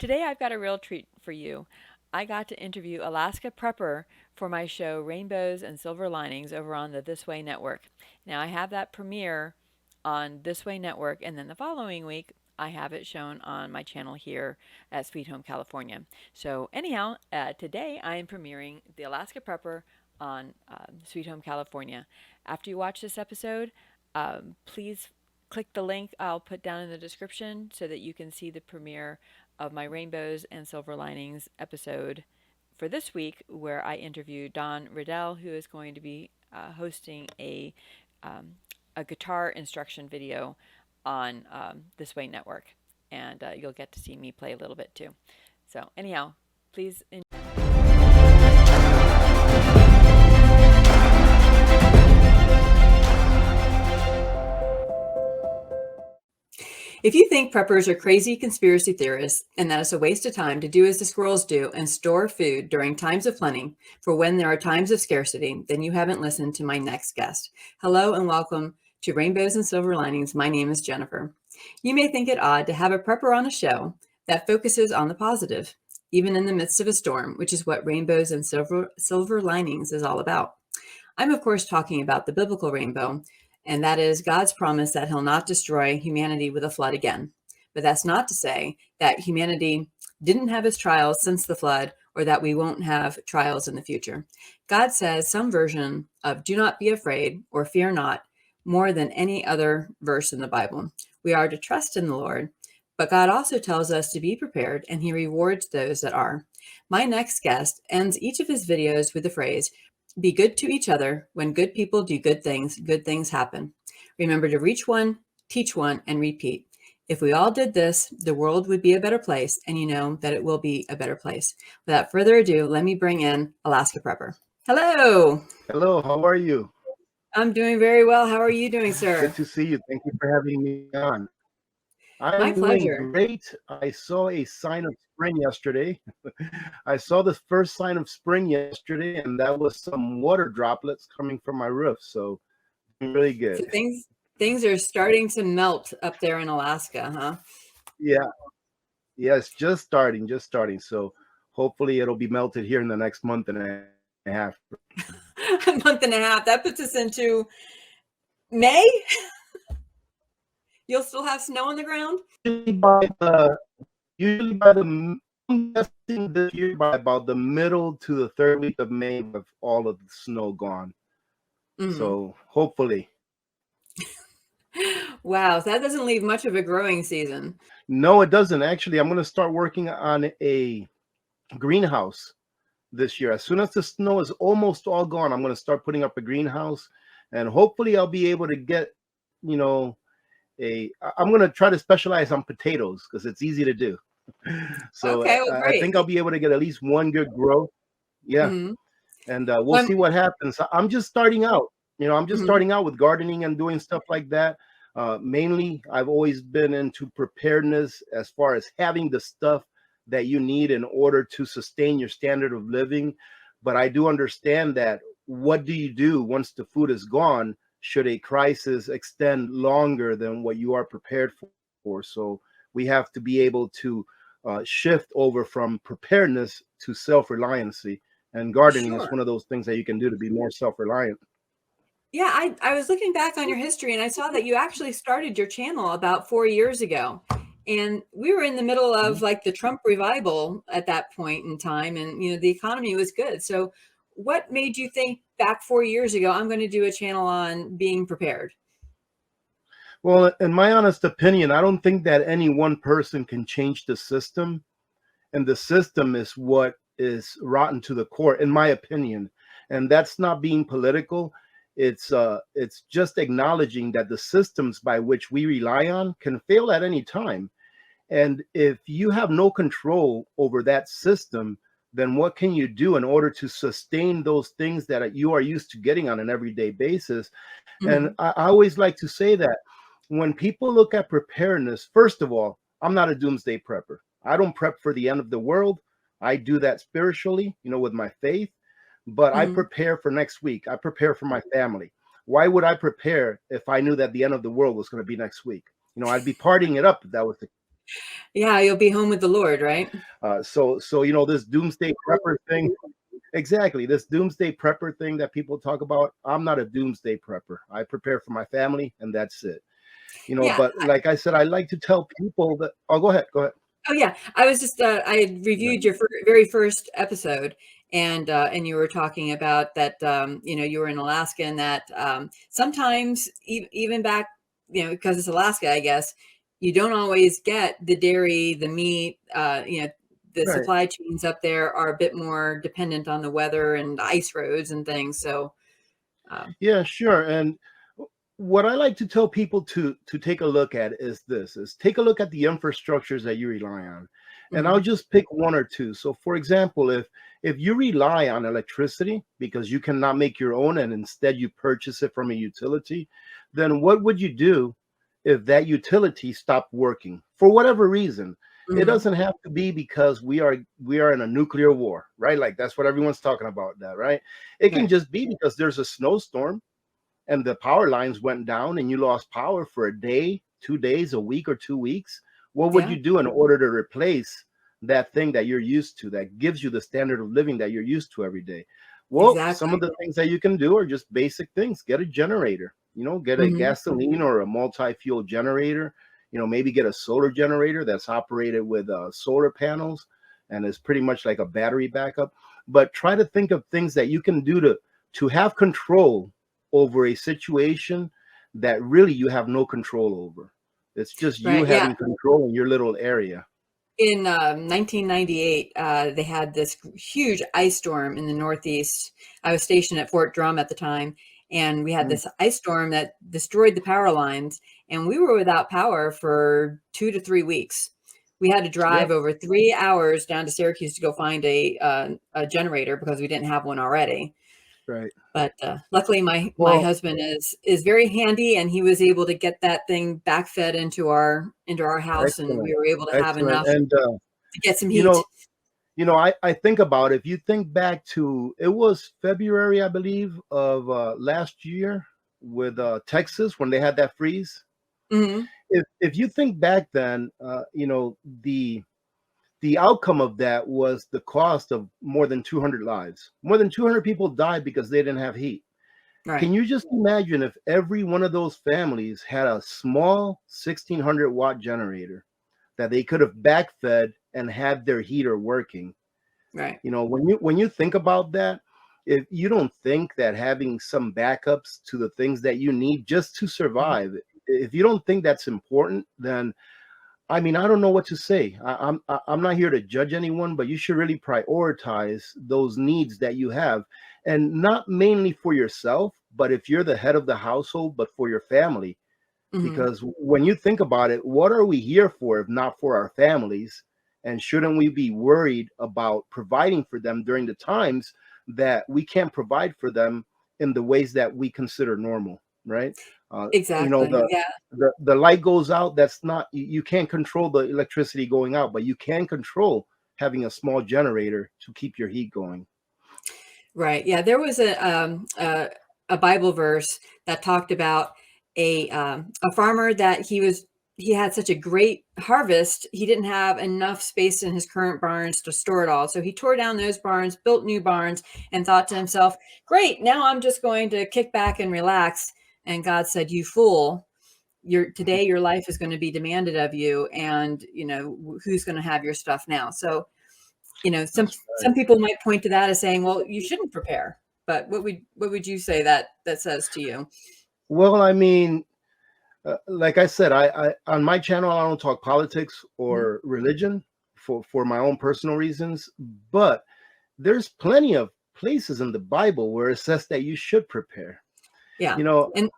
Today I've got a real treat for you. I got to interview Alaska Prepper for my show Rainbows and Silver Linings over on the This Way Network. Now I have that premiere on This Way Network, and then the following week I have it shown on my channel here at Sweet Home California. So anyhow, today I am premiering the Alaska Prepper on Sweet Home California. After you watch this episode, please click the link I'll put down in the description so that you can see the premiere of my Rainbows and Silver Linings episode for this week, where I interviewed Don Riddell, who is going to be hosting a guitar instruction video on This Way Network, and you'll get to see me play a little bit too. So anyhow, please enjoy. If you think preppers are crazy conspiracy theorists and that it's a waste of time to do as the squirrels do and store food during times of plenty for when there are times of scarcity, then you haven't listened to my next guest. Hello and welcome to Rainbows and Silver Linings. My name is Jennifer. You may think it odd to have a prepper on a show that focuses on the positive, even in the midst of a storm, which is what Rainbows and Silver Linings is all about. I'm, of course, talking about the biblical rainbow, and that is God's promise that he'll not destroy humanity with a flood again. But that's not to say that humanity didn't have its trials since the flood, or that we won't have trials in the future. God says some version of do not be afraid or fear not more than any other verse in the Bible. We are to trust in the Lord, but God also tells us to be prepared, and he rewards those that are. My next guest ends each of his videos with the phrase, be good to each other. When good people do good things happen. Remember to reach one, teach one, and repeat. If we all did this, the world would be a better place, and you know that it will be a better place. Without further ado, let me bring in Alaska Prepper. Hello. Hello, how are you? I'm doing very well. How are you doing, sir? Good to see you. Thank you for having me on. My I'm doing pleasure. great. I saw a sign of spring yesterday. I saw the first sign of spring yesterday, and that was some water droplets coming from my roof. So, really good. So things are starting to melt up there in Alaska, huh? Yeah, yeah, it's just starting, just starting. So, hopefully, it'll be melted here in the next month and a half. A month and a half. That puts us into May. You'll still have snow on the ground? Usually I'm guessing this year by about the middle to the third week of May, with all of the snow gone. So hopefully. Wow, so that doesn't leave much of a growing season. No, it doesn't. Actually, I'm going to start working on a greenhouse this year. As soon as the snow is almost all gone, I'm going to start putting up a greenhouse, and hopefully I'll be able to get, you know, I'm going to try to specialize on potatoes because it's easy to do. So Okay, well, I great. think I'll be able to get at least one good growth. Yeah. Mhm. And we'll Well, see what happens. I'm just starting out. I'm just mhm. starting out with gardening and doing stuff like that. Mainly, I've always been into preparedness as far as having the stuff that you need in order to sustain your standard of living. But I do understand that what do you do once the food is gone should a crisis extend longer than what you are prepared for? So we have to be able to shift over from preparedness to self-reliancy, and gardening is Sure. one of those things that you can do to be more self-reliant. Yeah, I was looking back on your history and I saw that you actually started your channel about 4 years ago. And we were in the middle of like the Trump revival at that point in time, and the economy was good. So what made you think back 4 years ago, I'm going to do a channel on being prepared? Well, in my honest opinion, I don't think that any one person can change the system, and the system is what is rotten to the core, in my opinion. And that's not being political. It's just acknowledging that the systems by which we rely on can fail at any time. And if you have no control over that system, then what can you do in order to sustain those things that you are used to getting on an everyday basis? And Mhm. I always like to say that when people look at preparedness, first of all, I'm not a doomsday prepper. I don't prep for the end of the world. I do that spiritually, with my faith, but I Mhm. prepare for next week. I prepare for my family. Why would I prepare if I knew that the end of the world was going to be next week? I'd be partying it up if that was the case. Yeah, you'll be home with the Lord, right? So this doomsday prepper thing. Exactly. This doomsday prepper thing that people talk about, I'm not a doomsday prepper. I prepare for my family and that's it. Yeah. But like I said, I like to tell people that, oh, go ahead. Go ahead. Oh yeah, I was just I had Yeah. reviewed your very first episode, and you were talking about that you were in Alaska, and that sometimes even back because it's Alaska, I guess you don't always get the dairy, the meat. The Right. supply chains up there are a bit more dependent on the weather and ice roads and things. So um, Yeah, sure. And what I like to tell people to take a look at is take a look at the infrastructures that you rely on. And I'll mhm, just pick one or two. So for example, if you rely on electricity because you cannot make your own and instead you purchase it from a utility, then what would you do if that utility stopped working for whatever reason? It mhm, doesn't have to be because we are in a nuclear war, right? Like that's what everyone's talking about that, right? It can right, just be because there's a snowstorm and the power lines went down and you lost power for a day, 2 days, a week, or 2 weeks, what would yeah, you do in order to replace that thing that you're used to that gives you the standard of living that you're used to every day? Well, some of exactly, the things that you can do are just basic things. Get a generator, get a hmm gasoline or a multi-fuel generator, maybe get a solar generator that's operated with solar panels and is pretty much like a battery backup. But try to think of things that you can do to have control over a situation that really you have no control over. It's just you right, yeah. having control in your little area. In 1998, they had this huge ice storm in the Northeast. I was stationed at Fort Drum at the time, and we had Mm, this ice storm that destroyed the power lines, and we were without power for 2 to 3 weeks. We had to yep, drive over 3 hours down to Syracuse to go find a generator because we didn't have one already. right. But luckily, my Well, husband is very handy, and he was able to get that thing backfed into our house, and excellent, we were able to have excellent. enough And to get some you heat. know, I think about if you think back to it was February, I believe, of last year with Texas when they had that freeze. Mhm. If you think back then, the outcome of that was the cost of more than 200 lives. More than 200 people died because they didn't have heat. Right. Can you just imagine if every one of those families had a small 1600-watt generator that they could have backfed and had their heater working? Right. When you think about that, if you don't think that having some backups to the things that you need just to Mhm. survive, if you don't think that's important, then I mean, I don't know what to say. I'm not here to judge anyone, but you should really prioritize those needs that you have, and not mainly for yourself, but if you're the head of the household, but for your family. Mhm. Because when you think about it, what are we here for if not for our families? And shouldn't we be worried about providing for them during the times that we can't provide for them in the ways that we consider normal, right? Uh, you know, Exactly. the Yeah. the light goes out. That's not you can't control the electricity going out, but you can control having a small generator to keep your heat going. Right. Yeah. There was a Bible verse that talked about a farmer that he had such a great harvest. He didn't have enough space in his current barns to store it all. So he tore down those barns, built new barns, and thought to himself, great, now I'm just going to kick back and relax. And God said, you fool, your life is going to be demanded of you, and who's going to have your stuff now. So some That's some people might point to that as saying, well, you shouldn't prepare. But what would you say that says to you? well. I mean, like I said, I on my channel I don't talk politics Mhm. or religion for my own personal reasons, but there's plenty of places in the Bible where it says that you should prepare. Yeah. You know, And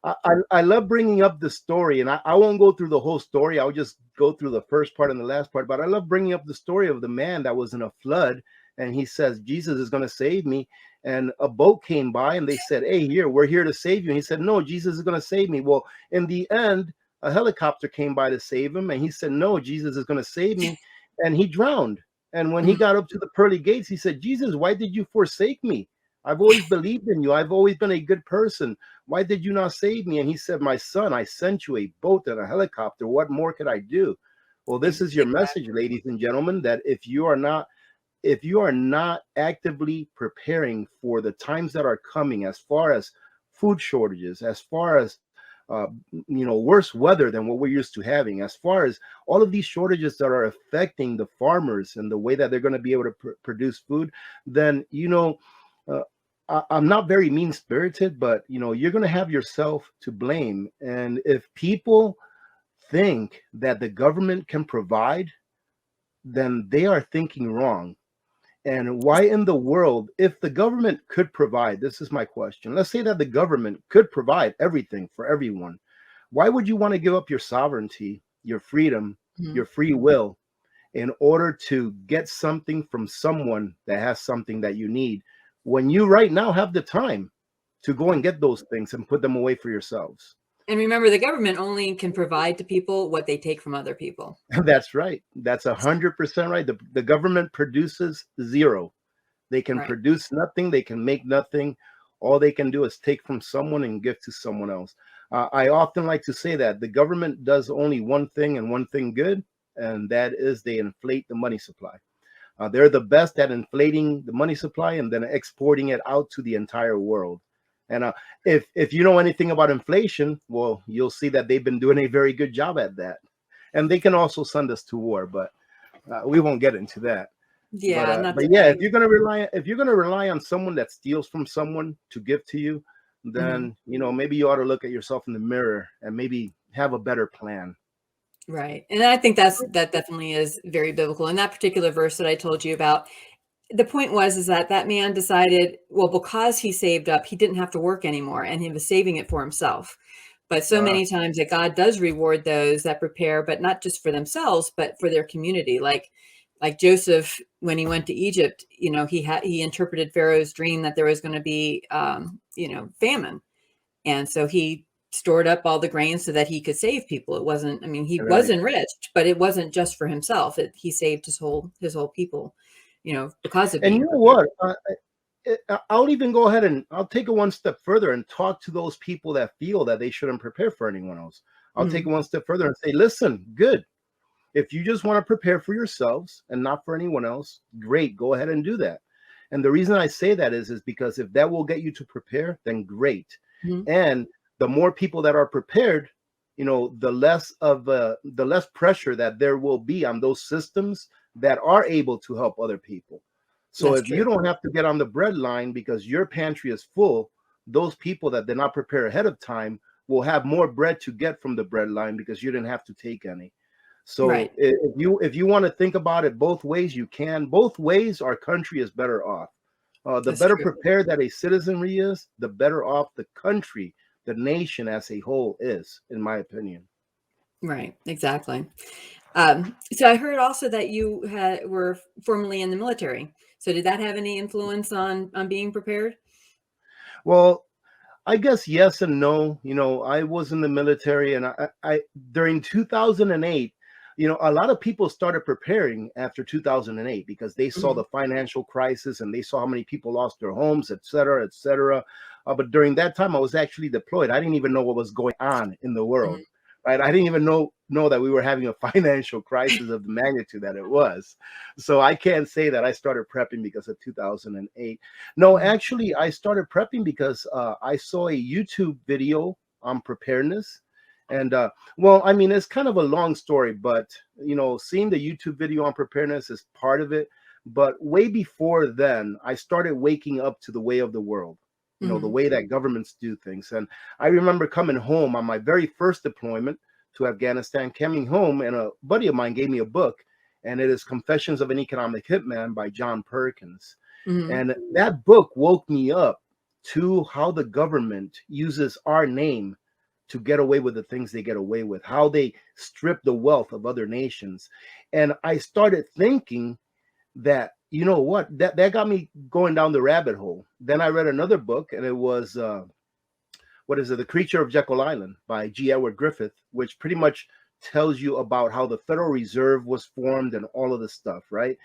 I love bringing up the story, and I won't go through the whole story. I'll just go through the first part and the last part. But I love bringing up the story of the man that was in a flood, and he says, Jesus is going to save me. And a boat came by, and they said, hey, here, we're here to save you. And he said, no, Jesus is going to save me. Well, in the end, a helicopter came by to save him, and he said, no, Jesus is going to save me. And he drowned. And when he mhm, got up to the pearly gates, he said, Jesus, why did you forsake me? I've always believed in you. I've always been a good person. Why did you not save me? And he said, my son, I sent you a boat and a helicopter. What more could I do? Well, this is your message, Exactly. ladies and gentlemen, that if you are not actively preparing for the times that are coming, as far as food shortages, as far as uh, worse weather than what we're used to having, as far as all of these shortages that are affecting the farmers and the way that they're going to be able to produce food, then uh, I'm not very mean spirited, but you're going to have yourself to blame. And if people think that the government can provide, then they are thinking wrong. And why in the world, if the government could provide, this is my question. Let's say that the government could provide everything for everyone. Why would you want to give up your sovereignty, your freedom, Mhm. your free will in order to get something from someone that has something that you need when you right now have the time to go and Right. get those things and put them away for yourselves? And remember, the government only can provide to people what they take from other people. That's right. That's 100% right. The government produces zero. They can Right. produce nothing. They can make nothing. All they can do is take from someone and give to someone else. I often like to say that the government does only one thing and one thing good, and that is they inflate the money supply. They're the best at inflating the money supply and then exporting it out to the entire world. And if you know anything about inflation, well, you'll see that they've been doing a very good job at that. And they can also send us to war, but we won't get into that. But Yeah, not yeah, today. if you're gonna rely on someone that steals from someone to give to you, Mhm. then maybe you ought to look at yourself in the mirror and maybe have a better plan. Right. And I think that definitely is very biblical. In that particular verse that I told you about, the point was is that that man decided, well, because he saved up, he didn't have to work anymore, and he was saving it for himself. But so Uh, many times that God does reward those that prepare, but not just for themselves, but for their community. Like Joseph, when he went to Egypt, he interpreted Pharaoh's dream that there was going to be famine, and so he stored up all the grain so that he could save people. It wasn't, I mean, he was right. enriched, but it wasn't just for himself. He saved his whole people, because of And you being know prepared. what? I'll even go ahead and I'll take it one step further and talk to those people that feel that they shouldn't prepare for anyone else. I'll take it Mhm. one step further and say, listen, good. If you just want to prepare for yourselves and not for anyone else, great, go ahead and do that. And the reason I say that is because if that will get you to prepare, then great. Mhm. And the more people that are prepared, the less pressure that there will be on those systems that are able to help other people. So That's if you true. don't have to get on the bread line because your pantry is full, those people that did not prepare ahead of time will have more bread to get from the bread line because you didn't have to take any. Right. So if you want to think about it both ways, you can. Both ways, our country is better off. The That's better true. prepared that a citizenry is, the better off the country, the nation as a whole is, in my opinion. Right. Exactly. So I heard also that you were formerly in the military. So did that have any influence on being prepared? Well, I guess yes and no. I was in the military, and I during 2008, a lot of people started preparing after 2008 because they saw Mhm. the financial crisis and they saw how many people lost their homes, et cetera, et cetera. But during that time, I was actually deployed. I didn't even know what was going on in the world, Mhm. right? I didn't even know that we were having a financial crisis of the magnitude that it was. So I can't say that I started prepping because of 2008. No, Mhm. actually, I started prepping because I saw a YouTube video on preparedness. And well, I mean, it's kind of a long story, but seeing the YouTube video on preparedness is part of it. But way before then, I started waking up to the way of the world, the Mhm. way that governments do things. And I remember coming home on my very first deployment to Afghanistan, coming home, and a buddy of mine gave me a book, and it is Confessions of an Economic Hitman by John Perkins. Mhm. And that book woke me up to how the government uses our name to get away with the things they get away with, how they strip the wealth of other nations. And I started thinking that, you know what, that got me going down the rabbit hole. Then I read another book, and it was what is it, The Creature of Jekyll Island by G. Edward Griffith, which pretty much tells you about how the Federal Reserve was formed and all of this stuff, right?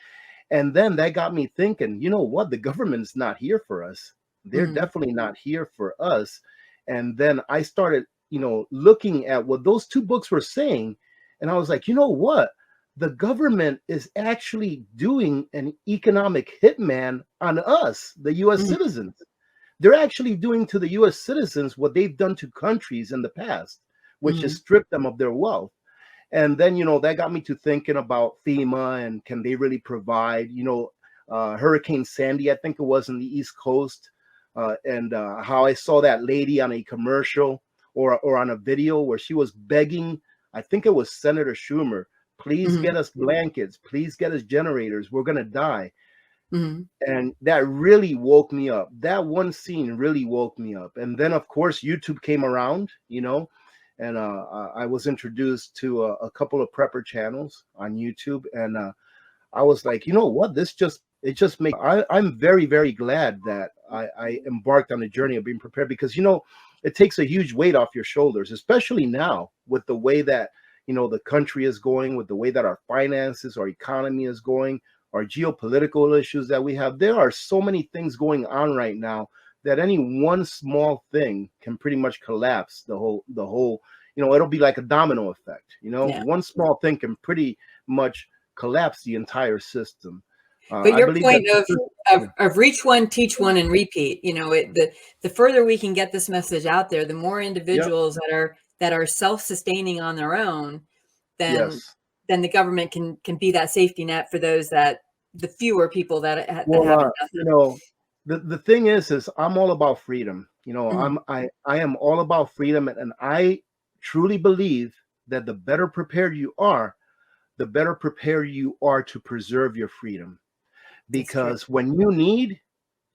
And then that got me thinking, you know what? The government's not here for us. They're Mhm. definitely not here for us. And then I started, looking at what those two books were saying. And I was like, you know what? the government is actually doing an economic hitman on us, the US Mhm. citizens. They're actually doing to the US citizens what they've done to countries in the past, which is Mhm. strip them of their wealth. And then, that got me to thinking about FEMA and can they really provide, Hurricane Sandy, I think it was in the East Coast, and how I saw that lady on a commercial or on a video where she was begging, I think it was Senator Schumer, please Mhm. get us blankets, please get us generators, we're going to die. Mhm. And that really woke me up. That one scene really woke me up. And then, of course, YouTube came around, and I was introduced to a couple of prepper channels on YouTube. And I was like, you know what? It just makes, I'm very, very glad that I embarked on the journey of being prepared because, it takes a huge weight off your shoulders, especially now with the way that, the country is going, with the way that our finances, our economy is going, our geopolitical issues that we have. There are so many things going on right now that any one small thing can pretty much collapse the whole, it'll be like a domino effect. Yeah. One small thing can pretty much collapse the entire system. But I your believe that point of reach one, teach one, and repeat. The further we can get this message out there, the more yep, individuals that are self-sustaining on their own, then yes. then the government can be that safety net for those the fewer people that Well, haven't done the thing is I'm all about freedom. that. Mhm. I am all about freedom, and I truly believe that the better prepared you are, the better prepared you are to preserve your freedom. That's true. Because when you need,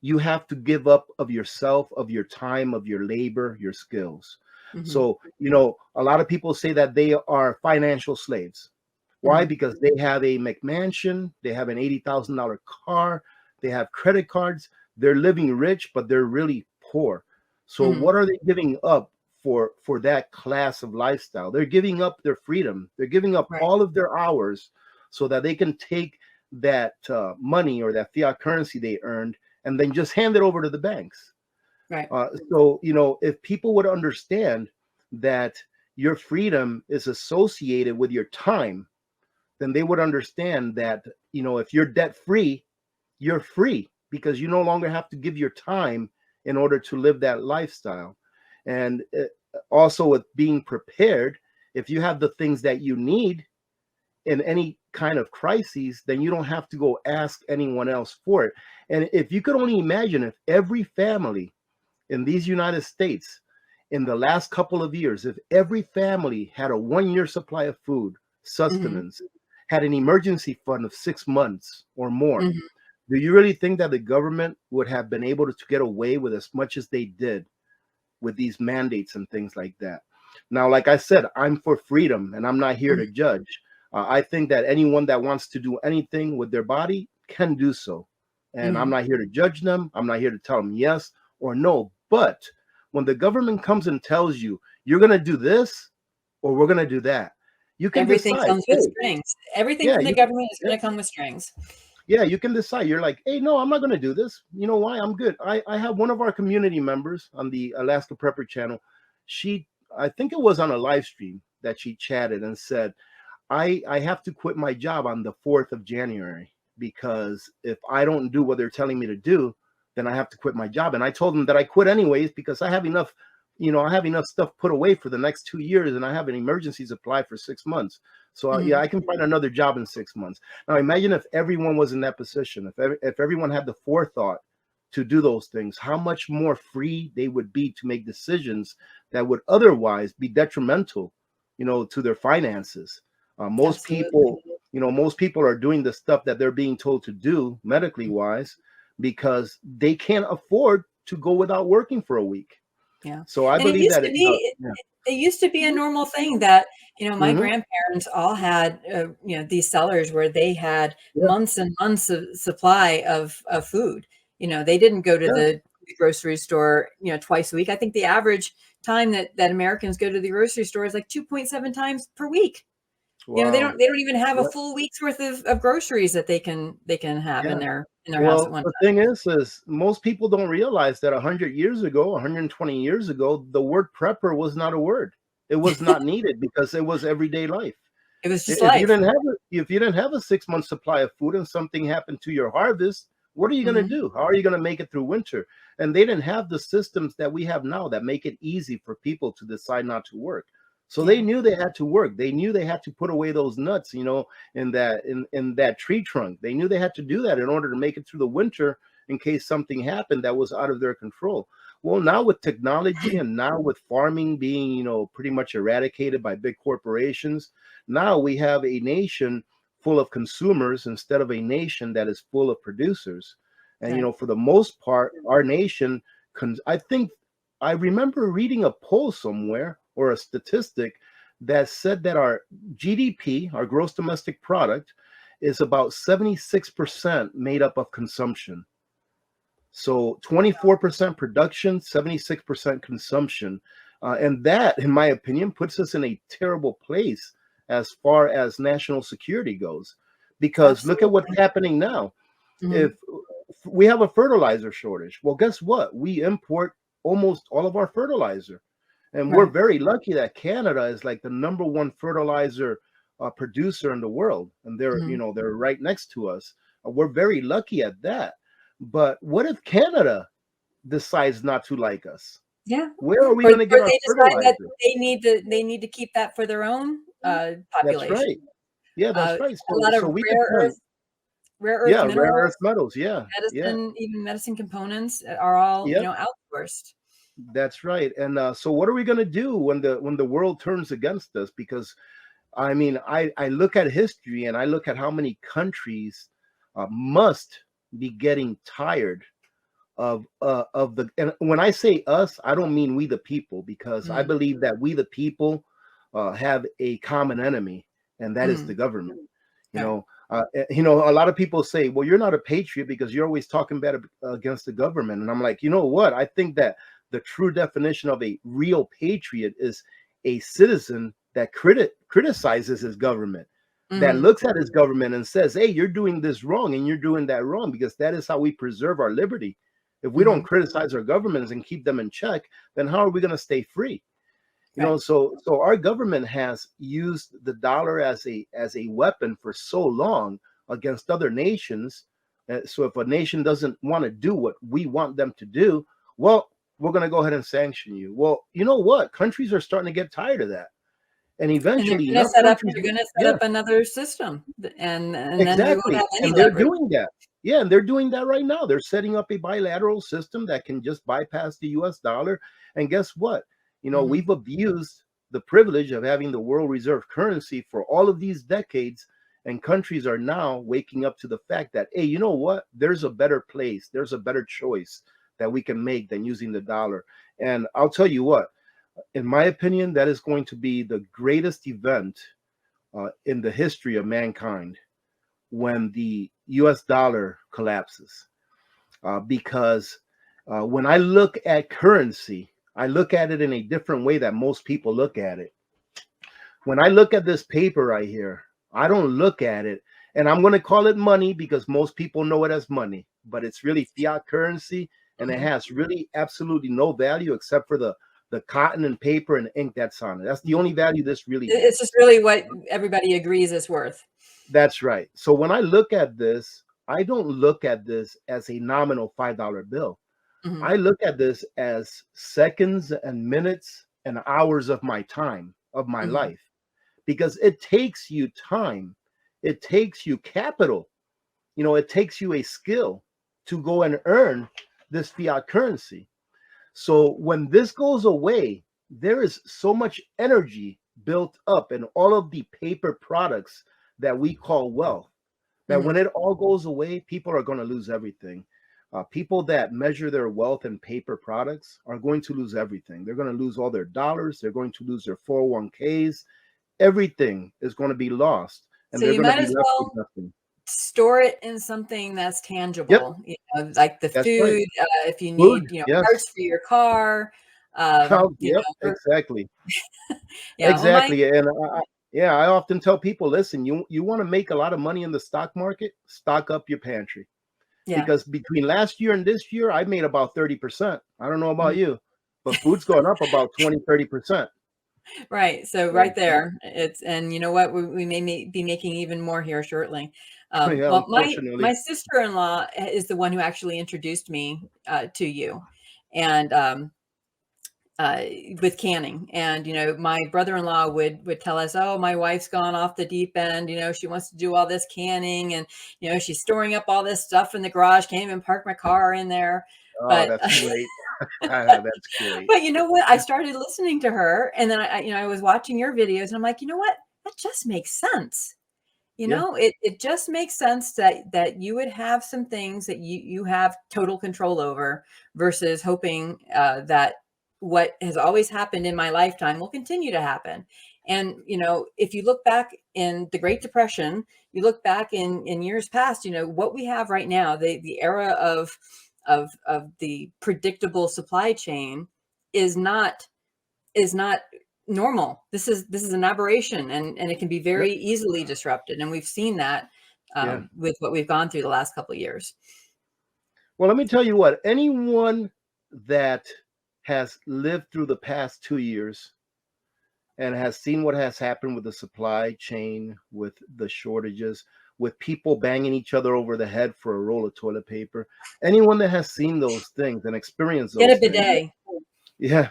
you have to give up of yourself, of your time, of your labor, your skills. Mhm. So, a lot of people say that they are financial slaves. Why? Mhm. Because they have a McMansion, they have an $80,000 car, they have credit cards, they're living rich, but they're really poor. So Mhm. what are they giving up for that class of lifestyle? They're giving up their freedom. They're giving up Right. all of their hours so that they can take that money or that fiat currency they earned and then just hand it over to the banks. Right. So, if people would understand that your freedom is associated with your time, then they would understand that, if you're debt free, you're free because you no longer have to give your time in order to live that lifestyle. And also with being prepared, if you have the things that you need in any kind of crises, then you don't have to go ask anyone else for it. And if you could only imagine if every family in these United States in the last couple of years, if every family had a 1 year supply of food, Mhm. sustenance, had an emergency fund of 6 months or more, Mhm. do you really think that the government would have been able to get away with as much as they did with these mandates and things like that? Now, like I said, I'm for freedom and I'm not here Mhm. to judge. I think that anyone that wants to do anything with their body can do so. And I'm Mhm. not here to judge them. I'm not here to tell them yes or no. But when the government comes and tells you, you're going to do this or we're going to do that, you can Everything decide, comes with hey, strings. Everything yeah, from the you, government is yeah, going to come with strings. yeah, you can decide. You're like, hey, no, I'm not going to do this. You know why? I'm good. I have one of our community members on the Alaska Prepper channel. She, I think it was on a live stream that she chatted and said, I have to quit my job on the 4th of January because if I don't do what they're telling me to do, then I have to quit my job. And I told them that I quit anyways because I have enough, I have enough stuff put away for the next 2 years and I have an emergency supply for 6 months. So yeah, Mhm. I can find another job in 6 months. Now imagine if everyone was in that position, if everyone had the forethought to do those things, how much more free they would be to make decisions that would otherwise be detrimental, to their finances. Most Absolutely. people, most people are doing the stuff that they're being told to do medically wise because they can't afford to go without working for a week. Yeah. So I And it believe used that to be yeah. it used to be a normal thing that, my Hmm. grandparents all had, these cellars where they had Yeah, months and months of supply of food. They didn't go to yeah. the grocery store, twice a week. I think the average time that Americans go to the grocery store is like 2.7 times per week. They Wow. don't even have a Yeah, full week's worth of groceries that they can have yeah. in their house at Well, one the time. thing is most people don't realize that 100 years ago, 120 years ago, the word prepper was not a word. It was not needed because it was everyday life. It was just If you life. didn't have a 6 month supply of food and something happened to your harvest, what are you going to Mhm. do? How are you going to make it through winter? And they didn't have the systems that we have now that make it easy for people to decide not to work. So they Yeah. knew they had to work. They knew they had to put away those nuts, in that tree trunk. They knew they had to do that in order to make it through the winter in case something happened that was out of their control. Well, now with technology and now with farming being, pretty much eradicated by big corporations, now we have a nation full of consumers instead of a nation that is full of producers. And Right. for the most part, our nation, I think I remember reading a poll somewhere or a statistic that said that our GDP, our gross domestic product, is about 76% made up of consumption. So 24% production, 76% consumption. And that, in my opinion, puts us in a terrible place as far as national security goes. Because look at what's Absolutely. happening now. If Mhm. we have a fertilizer shortage, well, guess what? We import almost all of our fertilizer. And we're Right. very lucky that Canada is like the number one fertilizer producer in the world. And Mhm. they're right next to us. We're very lucky at that. But what if Canada decides not to like us? Yeah. Where are we Or going to get our they decide that fertilizer? they need to keep that for their own, That's population. right. Yeah, that's right. A lot So of we depend. rare earth Yeah, rare minerals, earth metals. Yeah, yeah, medicine, even medicine components are all, yeah. outsourced. That's right. And so, what are we going to do when the world turns against us? Because I mean, I look at history and I look at how many countries must be getting tired of the. And when I say us, I don't mean we the people, because I Mm, believe that we the people have a common enemy, and that is the mm, government. You right. know, a lot of people say, "Well, you're not a patriot because you're always talking bad against the government." And I'm like, you know what? I think that the true definition of a real patriot is a citizen that criticizes his government, that Mhm, looks at his government and says, "Hey, you're doing this wrong and you're doing that wrong," because that is how we preserve our liberty. If we don't mhm, criticize our governments and keep them in check, then how are we going to stay free? right. So our government has used the dollar as a weapon for so long against other nations. So if a nation doesn't want to do what we want them to do, well, we're going to go ahead and sanction you. Well, you know what? Countries are starting to get tired of that, and And they're eventually gonna enough set up countries, they're gonna set yeah, up another system, and then we won't exactly. have any And they're leverage. doing that. Yeah, and they're doing that right now. They're setting up a bilateral system that can just bypass the US dollar. And guess what? Mhm, We've abused the privilege of having the world reserve currency for all of these decades. And countries are now waking up to the fact that, hey, you know what? There's a better place, there's a better choice that we can make than using the dollar. And I'll tell you what, in my opinion, that is going to be the greatest event in the history of mankind when the US dollar collapses. Because when I look at currency, I look at it in a different way that most people look at it. When I look at this paper right here, I don't look at it, and I'm going to call it money because most people know it as money, but it's really fiat currency, and it mhm. has really absolutely no value except for the cotton and paper and ink that's on it. That's the Mhm. only value this really It's has. just really what everybody agrees it's worth. That's right. So when I look at this, I don't look at this as a nominal $5 bill. Mhm, I look at this as seconds and minutes and hours of my time, of my mhm, life, because it takes you time. It takes you capital. It takes you a skill to go and earn this fiat currency. So when this goes away, there is so much energy built up in all of the paper products that we call wealth, that when mhm. it all goes away, people are going to lose everything. People that measure their wealth in paper products are going to lose everything. They're going to lose all their dollars. They're going to lose their 401ks. Everything is going to be lost, and So they're you going to might be as left with well nothing. store it in something that's Yep, tangible, like the that's right. food, if you Food. need, Yes. parts for your car, Oh, yep. Exactly. my Exactly. And yeah, I often tell people, listen, you want to make a lot of money in the stock market, stock up your pantry. yeah. Because between last year and this year, I made about 30%. I don't know Mhm. about you, but food's gone up about 20, 30%. Right. So So right there, it's, and you know what, we may be making even more here shortly. yeah, Well, my unfortunately. sister-in-law is the one who actually introduced me to you, and uh, with canning. And you know, my brother-in-law would tell us, "Oh, my wife's gone off the deep end. You know, she wants to do all this canning, and you know, she's storing up all this stuff in the garage. Can't even park my car in there." Oh, But that's great. That's great. but you know what? I started listening to her, and then you know, I was watching your videos, and I'm like, you know what? That just makes sense. You Yeah, know, it just makes sense that you would have some things that you have total control over versus hoping that what has always happened in my lifetime will continue to happen. And you know, if you look back in the Great Depression, you look back in years past, you know, what we have right now, the era of the predictable supply chain is not is not normal. This is an aberration, and it can be yep, very easily disrupted. And we've seen that yeah. with what we've gone through the last couple of years. Well, let me tell you what, anyone that has lived through the past 2 years and has seen what has happened with the supply chain, with the shortages, with people banging each other over the head for a roll of toilet paper, anyone that has seen those things and experienced Get a those things, bidet. yeah,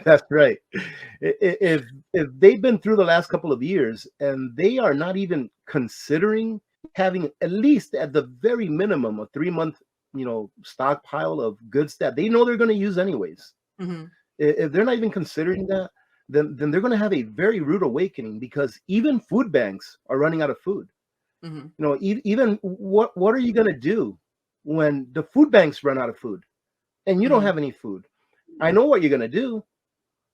that's right. If they've been through the last couple of years and they are not even considering having at least at the very minimum a 3 month, stockpile of goods that they know they're going to use anyways. Hmm. If they're not even considering that, then they're going to have a very rude awakening because even food banks are running out of food. Hmm. Even what are you going to do when the food banks run out of food and you don't Hmm. have any food? I know what you're going to do.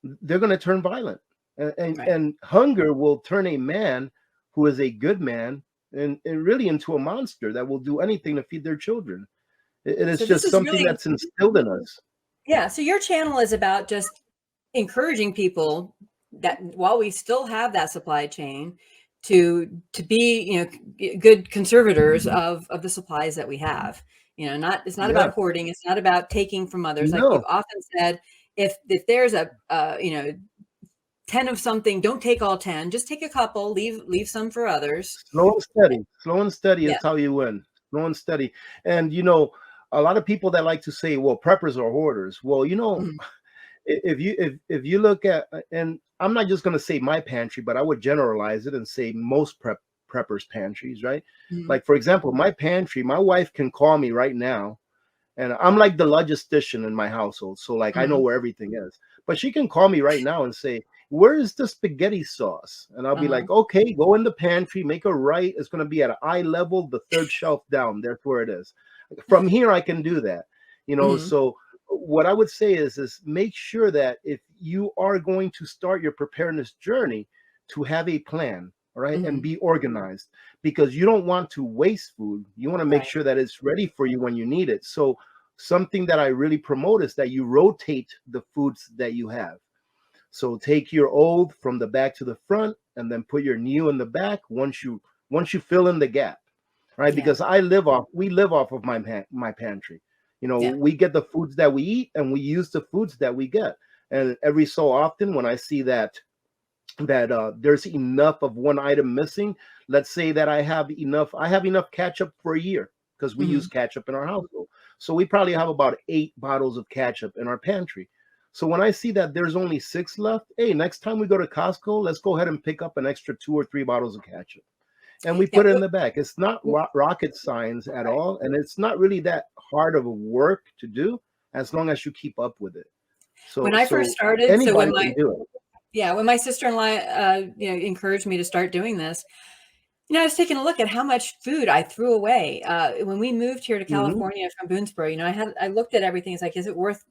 They're going to turn violent, Right. and hunger will turn a man who is a good man and really into a monster that will do anything to feed their children. It is So this just is something really, that's instilled in us. yeah. So your channel is about just encouraging people that while we still have that supply chain, to be, you know, good conservators of the supplies that we have. You know, not, it's not Yeah, about hoarding. It's not about taking from others. Like you've no, often said, if there's a you know, 10 of something, don't take all 10, just take a couple, leave some for others. slow and steady Yeah. is how you win. Slow and steady. And a lot of people that like to say, well, preppers are hoarders. Well, Mhm. if you look at, and I'm not just going to say my pantry, but I would generalize it and say most preppers pantries, right? Mhm. Like for example, my pantry, my wife can call me right now, and I'm like the logistician in my household, so like I know Mhm. where everything is. But she can call me right now and say, "Where is the spaghetti sauce?" And I'll be Uh-huh. like, "Okay, go in the pantry, make a right. It's going to be at eye level, the third shelf down. That's where it is." From here, I can do that. Mhm. So what I would say is make sure that if you are going to start your preparedness journey, to have a plan, all right, and Mhm. be organized because you don't want to waste food. You want to make Right. sure that it's ready for you when you need it. So something that I really promote is that you rotate the foods that you have. So take your old from the back to the front and then put your new in the back once you fill in the gap. Right? Yeah. Because we live off of my pantry. Yeah. We get the foods that we eat and we use the foods that we get. And every so often when I see that there's enough of one item missing, let's say that I have enough ketchup for a year because we use Mhm. ketchup in our household. So we probably have about 8 bottles of ketchup in our pantry. So when I see that there's only 6 left, hey, next time we go to Costco, let's go ahead and pick up an extra 2 or 3 bottles of ketchup and we Yeah. put it in the back. It's not rocket science at Right. all, and it's not really that hard of a work to do as long as you keep up with it. When So I first so started, so anybody can do it. when my sister-in-law, you know, encouraged me to start doing this, you know, I was taking a look at how much food I threw away. When we moved here to Hmm. California from Boonesboro, you know, I looked at everything. It's like, is it worth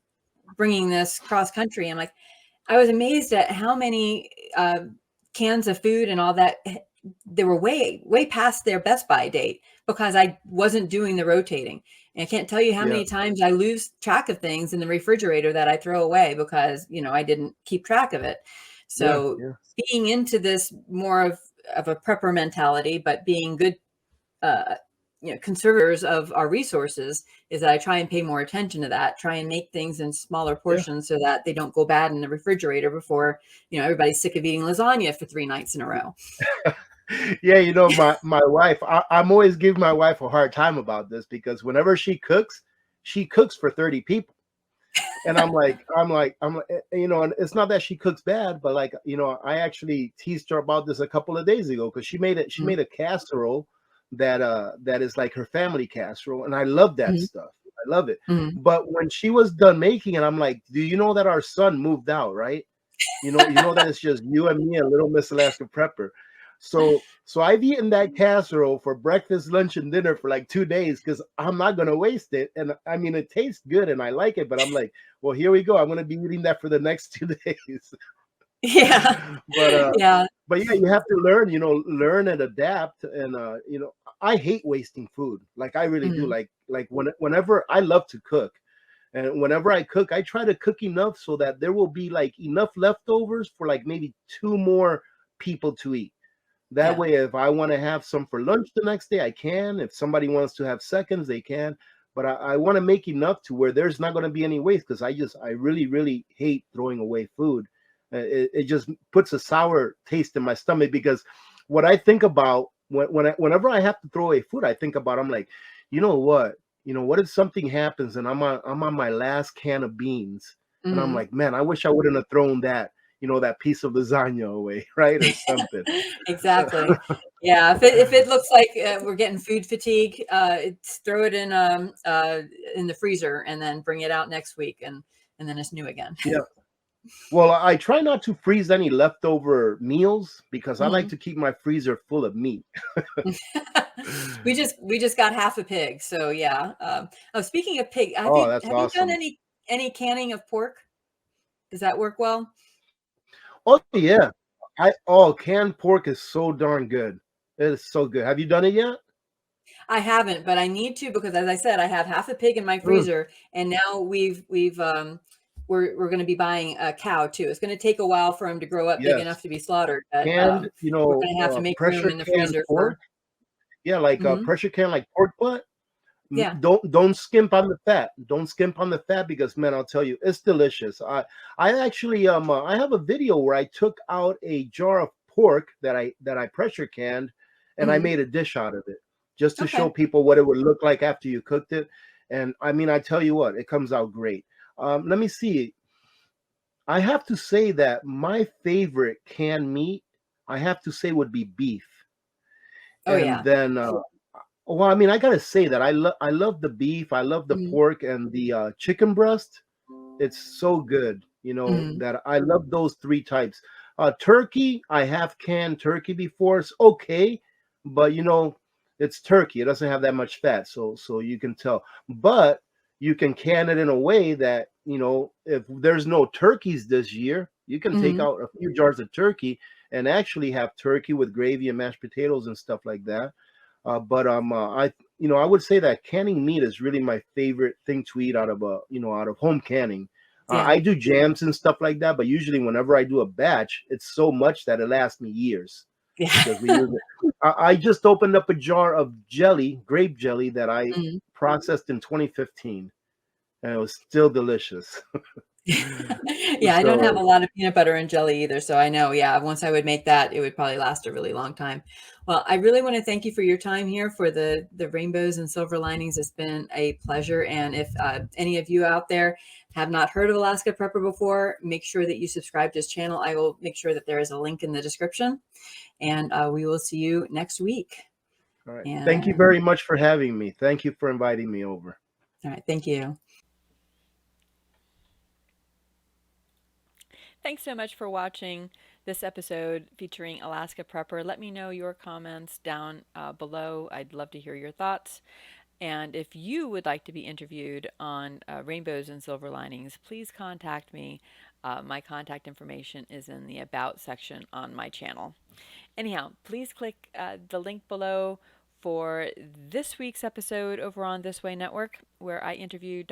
bringing this cross country? I'm like, I was amazed at how many cans of food and all that they were way past their best by date because I wasn't doing the rotating. And I can't tell you how Yeah, many times I lose track of things in the refrigerator that I throw away because, you know, I didn't keep track of it. yeah, So yeah. being into this more of a prepper mentality, but being good, uh, conservators of our resources is that I try and pay more attention to that, try and make things in smaller Yeah. portions so that they don't go bad in the refrigerator before, everybody's sick of eating lasagna for 3 nights in a row. Yeah, my wife, I'm always giving my wife a hard time about this because whenever she cooks for 30 people. And and it's not that she cooks bad, but like, I actually teased her about this a couple of days ago because she Mhm, made a casserole that is like her family casserole, and I love that mhm, stuff. I love it. mhm. But when she was done making it, I'm like, do you know that our son moved out, right? You know that it's just you and me and little Miss Alaska Prepper. So I've eaten that casserole for breakfast, lunch, and dinner for like 2 days because I'm not gonna waste it. And I mean, it tastes good and I like it, but I'm like, well, here we go. I'm gonna be eating that for the next 2 days. Yeah. but uh, Yeah. but yeah, you have to learn, learn and adapt. And I hate wasting food. Like I really do. Mhm. Whenever I love to cook. And whenever I cook, I try to cook enough so that there will be like enough leftovers for like maybe two more people to eat. That Yeah. way, if I want to have some for lunch the next day, I can. If somebody wants to have seconds, they can. But I want to make enough to where there's not going to be any waste because I really, really hate throwing away food. It just puts a sour taste in my stomach because what I think about whenever I have to throw away food, I think about, I'm like, you know what? What if something happens and I'm on my last can of beans and I'm Mhm. like, man, I wish I wouldn't have thrown that piece of lasagna away, right? Or something. Exactly. Yeah, if it looks like, we're getting food fatigue, it's throw it in the freezer and then bring it out next week, and then it's new again. Yeah. Well, I try not to freeze any leftover meals because I like Mhm. to keep my freezer full of meat. We just got half a pig, so yeah. Oh, speaking of pig, have Oh, you that's have you done awesome. any canning of pork? Does that work well? Oh yeah. Canned pork is so darn good. It is so good. Have you done it yet? I haven't, but I need to because as I said, I have half a pig in my Mm, freezer, and now we're going to be buying a cow too. It's going to take a while for him to grow up big yes. enough to be slaughtered, but Canned, we're going to have to make room pressure in the canned freezer pork. for. Yeah, like Mhm. pressure can, like pork butt. Yeah. Don't skimp on the fat. Don't skimp on the fat because man, I'll tell you, it's delicious. I actually I have a video where I took out a jar of pork that I pressure canned and I Mhm. made a dish out of it just to show Okay. people what it would look like after you cooked it. And I mean, I tell you what, it comes out great. Let me see. I have to say that my favorite canned meat, I have to say, would be beef. Oh And yeah. then well, I mean, I gotta say that I love the beef, I love the Mhm. pork and the chicken breast. It's so good, Mhm. that I love those three types. Turkey, I have canned turkey before. It's okay, but it's turkey. It doesn't have that much fat, so you can tell. But you can can it in a way that if there's no turkeys this year, you can take Mhm. out a few jars of turkey and actually have turkey with gravy and mashed potatoes and stuff like that. I would say that canning meat is really my favorite thing to eat out of home canning. Yeah. I do jams and stuff like that, but usually whenever I do a batch, it's so much that it lasts me years Yeah. because we use it. I just opened up a jar of jelly, grape jelly that I Mhm. processed in 2015, and it was still delicious. Yeah, I don't have a So, lot of peanut butter and jelly either, so I know, yeah, once I would make that, it would probably last a really long time. Well, I really wanna thank you for your time here for the rainbows and silver linings. It's been a pleasure, and if, any of you out there have not heard of Alaska Prepper before, make sure that you subscribe to his channel. I will make sure that there is a link in the description, and, we will see you next week. all right. Thank you And very much for having me. Thank you for inviting me over. alright, thank you. Thanks so much for watching this episode featuring Alaska Prepper. Let me know your comments down below. I'd love to hear your thoughts. And if you would like to be interviewed on Rainbows and Silver Linings, please contact me. My contact information is in the About section on my channel. Anyhow, please click the link below for this week's episode over on This Way Network, where I interviewed